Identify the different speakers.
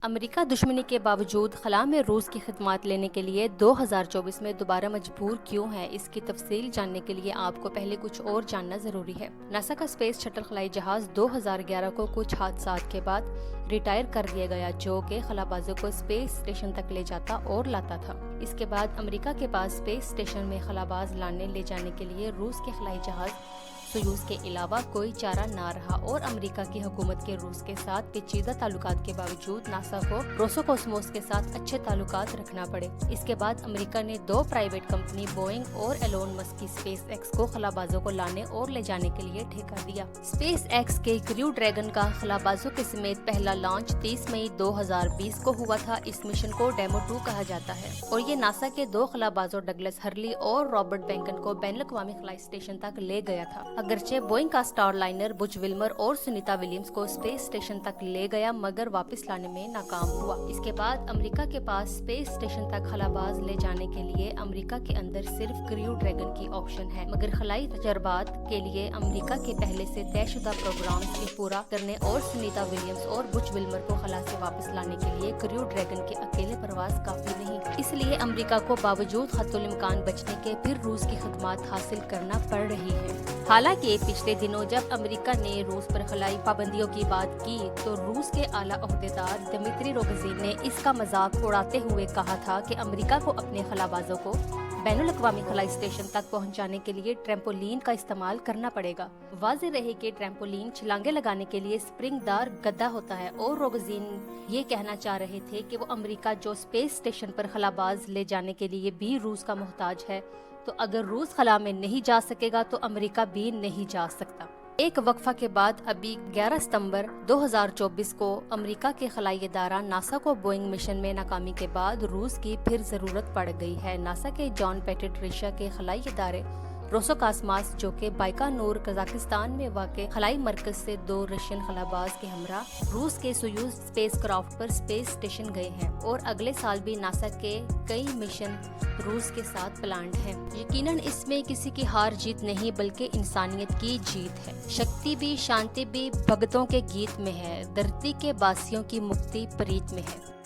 Speaker 1: امریکہ دشمنی کے باوجود خلا میں روس کی خدمات لینے کے لیے 2024 میں دوبارہ مجبور کیوں ہے، اس کی تفصیل جاننے کے لیے آپ کو پہلے کچھ اور جاننا ضروری ہے۔ ناسا کا اسپیس شٹل خلائی جہاز 2011 کو کچھ حادثات کے بعد ریٹائر کر دیا گیا، جو کہ خلا بازوں کو اسپیس اسٹیشن تک لے جاتا اور لاتا تھا۔ اس کے بعد امریکہ کے پاس اسپیس اسٹیشن میں خلا باز لانے لے جانے کے لیے روس کے خلائی جہاز سویوز کے علاوہ کوئی چارہ نہ رہا، اور امریکہ کی حکومت کے روس کے ساتھ پیچیدہ تعلقات کے باوجود ناسا کو روسوکوسموس کے ساتھ اچھے تعلقات رکھنا پڑے۔ اس کے بعد امریکہ نے دو پرائیویٹ کمپنی بوئنگ اور ایلون مسک کی اسپیس ایکس کو خلا بازوں کو لانے اور لے جانے کے لیے ٹھیکہ دیا۔ اسپیس ایکس کے کریو ڈریگن کا خلا بازوں کے سمیت پہلا لانچ 30 مئی 2020 کو ہوا تھا۔ اس مشن کو ڈیمو 2 کہا جاتا ہے، اور یہ ناسا کے دو خلا بازوں ڈگلس ہرلی اور رابرٹ بینکن کو بین الاقوامی خلائی اسٹیشن تک لے گیا تھا۔ اگرچہ بوئنگ کا اسٹار لائنر بچ ولمر اور سنیتا ولیمز کو اسپیس اسٹیشن تک لے گیا، مگر واپس لانے میں ناکام ہوا۔ اس کے بعد امریکہ کے پاس اسپیس اسٹیشن تک خلا باز لے جانے کے لیے امریکہ کے اندر صرف کریو ڈریگن کی آپشن ہے، مگر خلائی تجربات کے لیے امریکہ کے پہلے سے طے شدہ پروگرامز کے پورا کرنے اور سنیتا ولیمز اور بچ ولمر کو خلا سے واپس لانے کے لیے کریو ڈریگن کے اکیلے پرواز کافی نہیں۔ اس لیے امریکہ کو باوجود خط الامکان بچنے کے پھر روس کی خدمات حاصل کرنا پڑ رہی ہے۔ حالانکہ پچھلے دنوں جب امریکہ نے روس پر خلائی پابندیوں کی بات کی تو روس کے اعلیٰ عہدیدار دمتری روگزین نے اس کا مذاق اڑاتے ہوئے کہا تھا کہ امریکہ کو اپنے خلا بازوں کو بین الاقوامی خلائی اسٹیشن تک پہنچانے کے لیے ٹریمپولین کا استعمال کرنا پڑے گا۔ واضح رہے کہ ٹریمپولین چھلانگیں لگانے کے لیے سپرنگ دار گدا ہوتا ہے، اور روگزین یہ کہنا چاہ رہے تھے کہ وہ امریکہ جو اسپیس اسٹیشن پر خلا باز لے جانے کے لیے بھی روس کا محتاج ہے، تو اگر روس خلا میں نہیں جا سکے گا تو امریکہ بھی نہیں جا سکتا۔ ایک وقفہ کے بعد ابھی 11 ستمبر 2024 کو امریکہ کے خلائی ادارہ ناسا کو بوئنگ مشن میں ناکامی کے بعد روس کی پھر ضرورت پڑ گئی ہے۔ ناسا کے جان پیٹٹ ریشا کے خلائی ادارے روسوکاسماس، جو کہ بائیکانور قزاقستان میں واقع خلائی مرکز سے دو رشین خلا باز کے ہمراہ روس کے سویوز اسپیس کرافٹ پر اسپیس اسٹیشن گئے ہیں، اور اگلے سال بھی ناسا کے کئی مشن روس کے ساتھ پلانڈ ہیں۔ یقیناً اس میں کسی کی ہار جیت نہیں، بلکہ انسانیت کی جیت ہے۔ شکتی بھی شانتی بھی بھگتوں کے گیت میں ہے، دھرتی کے باسیوں کی مکتی پریت میں ہے۔